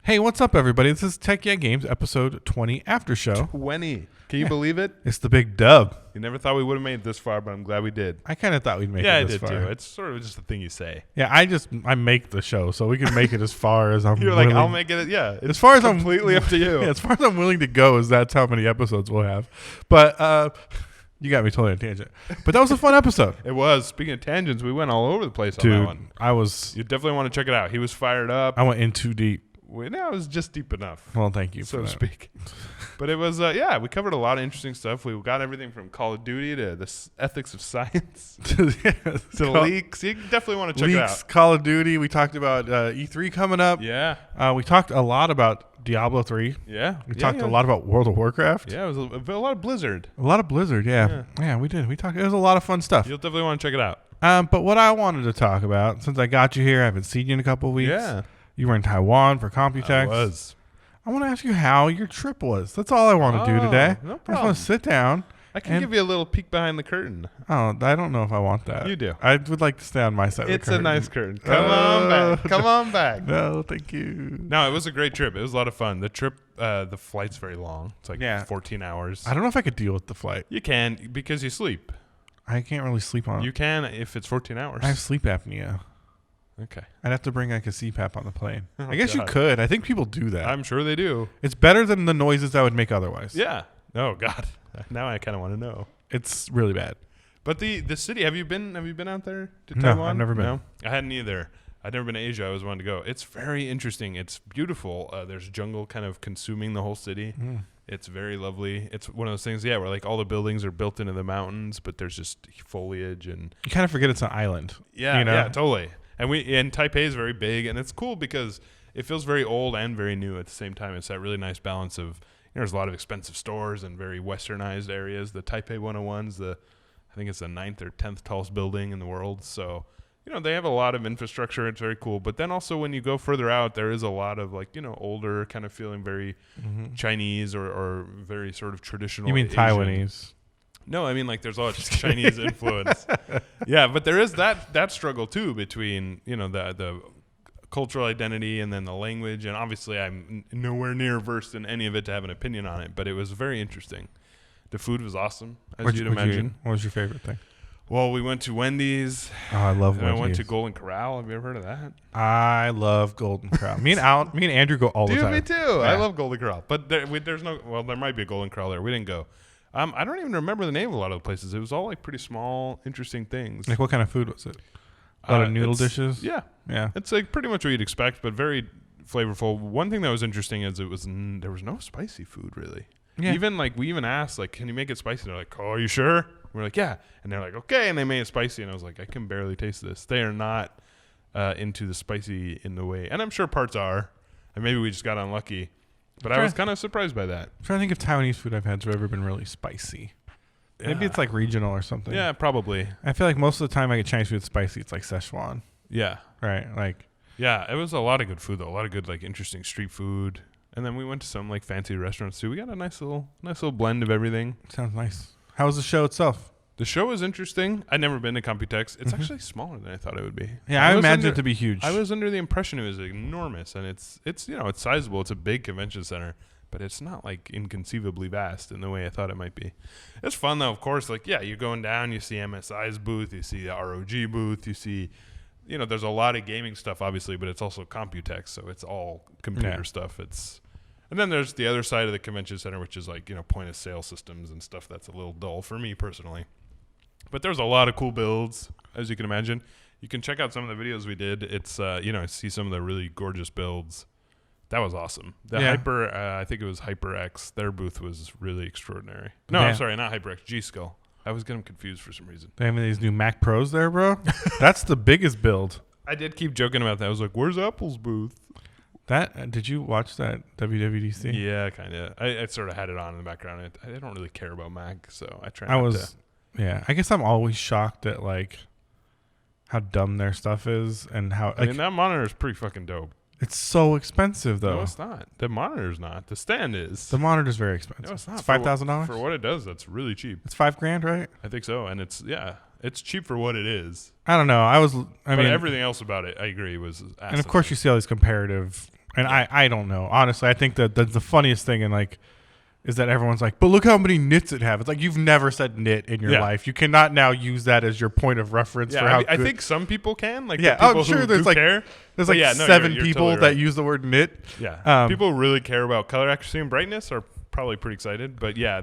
Hey, what's up, everybody? This is Tech Yeah Games, episode 20 after show. 20. Can you believe it? It's the big dub. You never thought we would have made it this far, but I'm glad we did. I kind of thought we'd make Yeah, it I this did far. too. It's sort of just a thing you say. Yeah, I make the show, so we can make it as far as I'm You're willing. like, I'll make it. Yeah, it's as far as completely up to you. Yeah, as far as I'm willing to go, is that's how many episodes we'll have. But you got me totally on a tangent. But that was a fun episode. It was. Speaking of tangents, we went all over the place on Dude, that one. You definitely want to check it out. He was fired up. I went in too deep. No, it was just deep enough. Well, thank you, so for to speak. But it was, we covered a lot of interesting stuff. We got everything from Call of Duty to the ethics of science to leaks. You definitely want to check it out. Call of Duty. We talked about E3 coming up. Yeah. We talked a lot about Diablo 3. Yeah. We talked a lot about World of Warcraft. Yeah, it was a lot of Blizzard. A lot of Blizzard, yeah. Yeah, we did. We talked. It was a lot of fun stuff. You'll definitely want to check it out. But what I wanted to talk about, since I got you here, I haven't seen you in a couple of weeks. Yeah. You were in Taiwan for Computex. I was. I want to ask you how your trip was. That's all I want to do today. No I just problem. want to sit down. I can give you a little peek behind the curtain. Oh, I don't know if I want that. You do. I would like to stay on my side of the curtain. It's a nice curtain. Come on back. Come on back. No, thank you. No, it was a great trip. It was a lot of fun. The trip, the flight's very long. It's like 14 hours. I don't know if I could deal with the flight. You can because you sleep. I can't really sleep on it. You can if it's 14 hours. I have sleep apnea. Okay. I'd have to bring like a CPAP on the plane. Oh, I guess you could. I think people do that. I'm sure they do. It's better than the noises I would make otherwise. Yeah. Oh God. Now I kind of want to know. It's really bad. But the city, have you been out there to No, Taiwan? I've never been. No, I hadn't either. I'd never been to Asia. I always wanted to go. It's very interesting. It's beautiful. There's jungle kind of consuming the whole city. It's very lovely. It's one of those things, where like all the buildings are built into the mountains, but there's just foliage and you kind of forget it's an island. Yeah, you know? Yeah, totally. And Taipei is very big, and it's cool because it feels very old and very new at the same time. It's that really nice balance of there's a lot of expensive stores and very westernized areas. The Taipei 101's I think it's the 9th or 10th tallest building in the world. So, they have a lot of infrastructure. It's very cool. But then also when you go further out, there is a lot of older kind of feeling very Chinese or very sort of traditional. You mean Asian. Taiwanese? No, I mean there's a lot of Chinese influence. Yeah, but there is that struggle too between, the cultural identity and then the language. And obviously I'm nowhere near versed in any of it to have an opinion on it, but it was very interesting. The food was awesome, as you'd imagine. What was your favorite thing? Well, we went to Wendy's. Oh, I love Wendy's. I went to Golden Corral. Have you ever heard of that? I love Golden Corral. me and Andrew go all the time. Me too. Yeah. I love Golden Corral. But there's no, there might be a Golden Corral there. We didn't go. I don't even remember the name of a lot of the places. It was all like pretty small, interesting things. Like what kind of food was it? A lot of noodle dishes? Yeah. Yeah. It's like pretty much what you'd expect, but very flavorful. One thing that was interesting is there was no spicy food really. Yeah. We even asked, can you make it spicy? And they're like, oh, are you sure? We're like, yeah. And they're like, okay. And they made it spicy. And I was like, I can barely taste this. They are not into the spicy in the way. And I'm sure parts are. And maybe we just got unlucky. But I was kind of surprised by that. I'm trying to think of Taiwanese food I've had that's ever been really spicy. Yeah. Maybe it's like regional or something. Yeah, probably. I feel like most of the time I get Chinese food that's spicy. It's like Szechuan. Yeah. Right. Yeah, it was a lot of good food, though. A lot of good, interesting street food. And then we went to some fancy restaurants too. We got a nice little blend of everything. Sounds nice. How was the show itself? The show was interesting. I'd never been to Computex. It's actually smaller than I thought it would be. Yeah, I imagined it to be huge. I was under the impression it was enormous, and it's it's sizable. It's a big convention center, but it's not inconceivably vast in the way I thought it might be. It's fun though, of course. You're going down, you see MSI's booth, you see the ROG booth, you see, there's a lot of gaming stuff obviously, but it's also Computex, so it's all computer stuff. And then there's the other side of the convention center, which is point of sale systems and stuff that's a little dull for me personally. But there's a lot of cool builds, as you can imagine. You can check out some of the videos we did. It's, see some of the really gorgeous builds. That was awesome. I think it was HyperX. Their booth was really extraordinary. No, I'm sorry, not HyperX, G-Skill. I was getting confused for some reason. They have these new Mac Pros there, bro. That's the biggest build. I did keep joking about that. I was like, where's Apple's booth? Did you watch that WWDC? Yeah, kind of. I sort of had it on in the background. I don't really care about Mac, so I try not to. Yeah, I guess I'm always shocked at how dumb their stuff is and how. I mean, that monitor is pretty fucking dope. It's so expensive though. No, it's not. The monitor's not. The stand is. The monitor's very expensive. No, it's not. It's $5,000 for what it does. That's really cheap. It's $5,000, right? I think so, and it's cheap for what it is. I don't know. I mean, everything else about it, I agree, was. And of course, you see all these comparative And I don't know. Honestly, I think that the funniest thing is that everyone's like, but look how many nits it have. It's like you've never said nit in your life. You cannot now use that as your point of reference for how good. I think some people can. Like, yeah, I'm sure there's like care. There's like seven people totally that use the word nit. Yeah, people who really care about color accuracy and brightness are probably pretty excited. But yeah,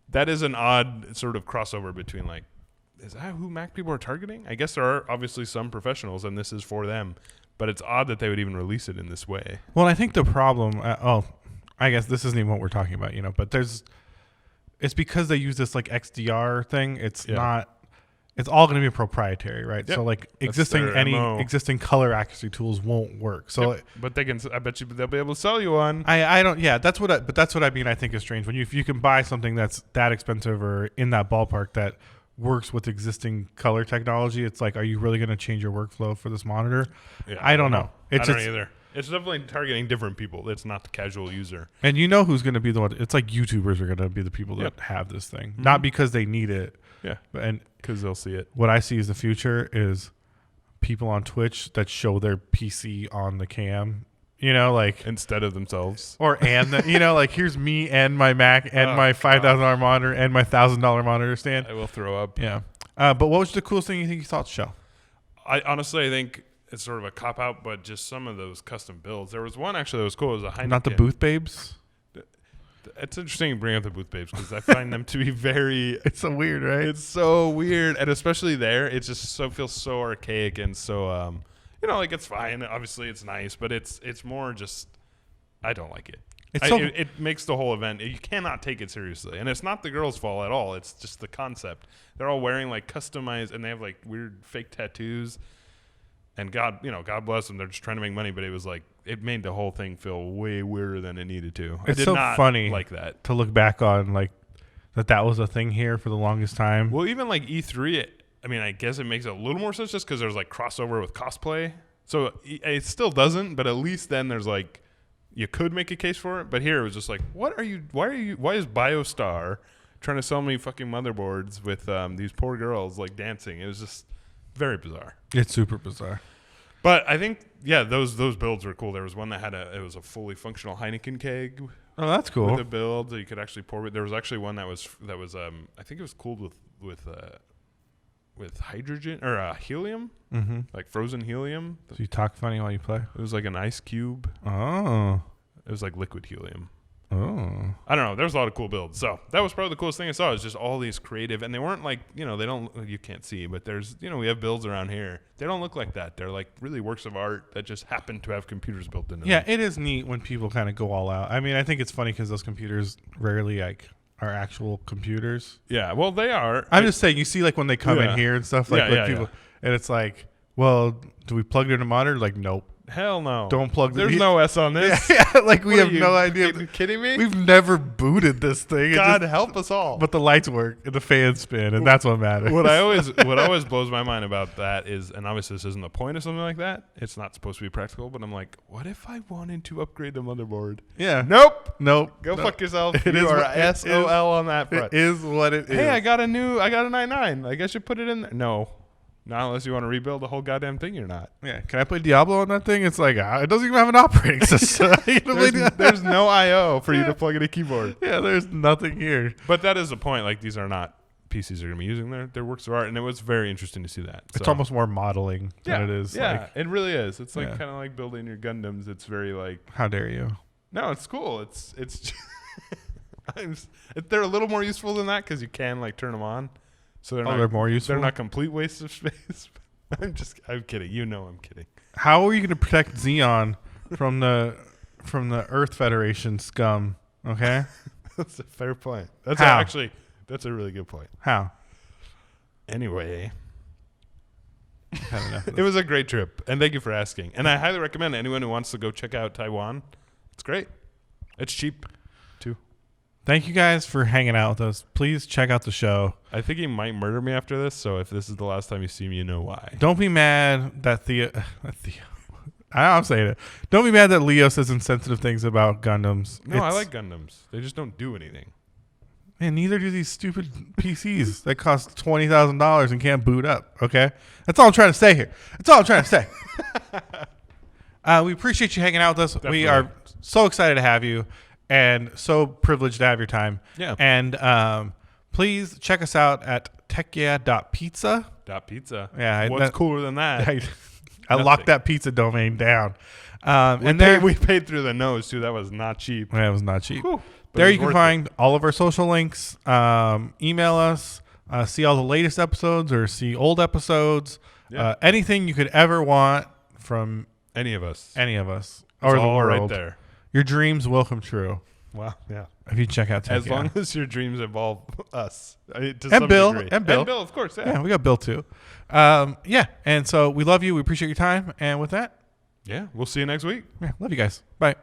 that is an odd sort of crossover between like, is that who Mac people are targeting? I guess there are obviously some professionals, and this is for them. But it's odd that they would even release it in this way. Well, I think the problem. I guess this isn't even what we're talking about, but it's because they use this like XDR thing. It's not. It's all going to be proprietary, right? Yep. So like existing color accuracy tools won't work. So, but they can. I bet you they'll be able to sell you one. I don't. Yeah, that's what I mean. I think is strange when if you can buy something that's that expensive or in that ballpark that works with existing color technology. It's like, are you really going to change your workflow for this monitor? Yeah, I don't know. I don't either. It's definitely targeting different people. It's not the casual user. And you know who's going to be the one? It's like YouTubers are going to be the people that have this thing, not because they need it. Yeah, and because they'll see it. What I see as the future is people on Twitch that show their PC on the cam. Like instead of themselves, like here's me and my Mac and my $5,000 monitor and my $1,000 monitor stand. I will throw up. Yeah. But what was the coolest thing you think you saw at the show? I honestly think it's sort of a cop out, but just some of those custom builds. There was one actually that was cool. It was a Heineken. Not the booth babes. It's interesting you bring up the booth babes because I find them to be very. It's so weird, right? It's so weird, and especially there, it just feels so archaic and so. Like it's fine. Obviously, it's nice, but it's more just I don't like it. It makes the whole event. You cannot take it seriously, and it's not the girls' fault at all. It's just the concept. They're all wearing like customized, and they have like weird fake tattoos. And God bless them. They're just trying to make money, but it was like it made the whole thing feel way weirder than it needed to. It's so funny like that to look back on, like that was a thing here for the longest time. Well, even like E3. I guess it makes a little more sense just because there's like crossover with cosplay. So it still doesn't, but at least then there's like you could make a case for it. But here it was just like, why is BioStar trying to sell me fucking motherboards with these poor girls like dancing? It was just very bizarre. It's super bizarre. But I think those builds were cool. There was one that it was a fully functional Heineken keg. Oh, that's cool. With a build that you could actually pour with. There was actually one that was I think it was cooled with hydrogen or helium, like frozen helium. So you talk funny while you play? It was like an ice cube. Oh. It was like liquid helium. Oh. I don't know. There was a lot of cool builds. So that was probably the coolest thing I saw is just all these creative. And they weren't like, you can't see, but there's, we have builds around here. They don't look like that. They're like really works of art that just happen to have computers built into them. Yeah, it is neat when people kind of go all out. I think it's funny because those computers rarely like are actual computers. Yeah, well, they are. I'm just saying, you see like when they come in here and stuff, like people, and it's like, well, do we plug it in a monitor? Like, nope. Hell no. Don't plug There's no S on this. Yeah, like we have no idea. Are you kidding me? We've never booted this thing. God help us all. But the lights work and the fans spin, and that's what matters. What always blows my mind about that is, and obviously this isn't the point of something like that. It's not supposed to be practical, but I'm like, what if I wanted to upgrade the motherboard? Yeah. Nope. Go fuck yourself. It you is are SOL on that front. It is what it is. Hey, I got a 99. I guess you put it in there. No. Not unless you want to rebuild the whole goddamn thing, you're not. Yeah. Can I play Diablo on that thing? It's like, it doesn't even have an operating system. there's no I.O. for you to plug in a keyboard. Yeah, there's nothing here. But that is the point. Like, these are not PCs are going to be using their works of art, and it was very interesting to see that. It's almost more modeling than it is. Yeah, like, it really is. It's like kind of like building your Gundams. It's very like... How dare you? No, it's cool. It's they're a little more useful than that because you can like turn them on. So they're more useful. They're not complete wastes of space. I'm kidding. I'm kidding. How are you going to protect Xeon from the Earth Federation scum? Okay, that's a fair point. That's a really good point. How? Anyway, it was a great trip, and thank you for asking. And I highly recommend anyone who wants to go check out Taiwan. It's great. It's cheap, too. Thank you guys for hanging out with us. Please check out the show. I think he might murder me after this, so if this is the last time you see me, you know why. Don't be mad that I'm saying it. Don't be mad that Leo says insensitive things about Gundams. No, I like Gundams. They just don't do anything. And neither do these stupid PCs that cost $20,000 and can't boot up. Okay? That's all I'm trying to say here. That's all I'm trying to say. We appreciate you hanging out with us. Definitely. We are so excited to have you and so privileged to have your time. Yeah. And please check us out at techyeah.pizza. .pizza. Yeah. What's cooler than that? I locked that pizza domain down. We paid through the nose, too. That was not cheap. Yeah, it was not cheap. Whew. There you can find all of our social links. Email us. See all the latest episodes or see old episodes. Yeah. Anything you could ever want from any of us. Or the all world. Right there. Your dreams will come true. Wow. Yeah. If you check out As long as your dreams involve us. And Bill. Degree. And Bill, of course. Yeah. Yeah, we got Bill too. Yeah. And so we love you. We appreciate your time. And with that. Yeah. We'll see you next week. Yeah. Love you guys. Bye.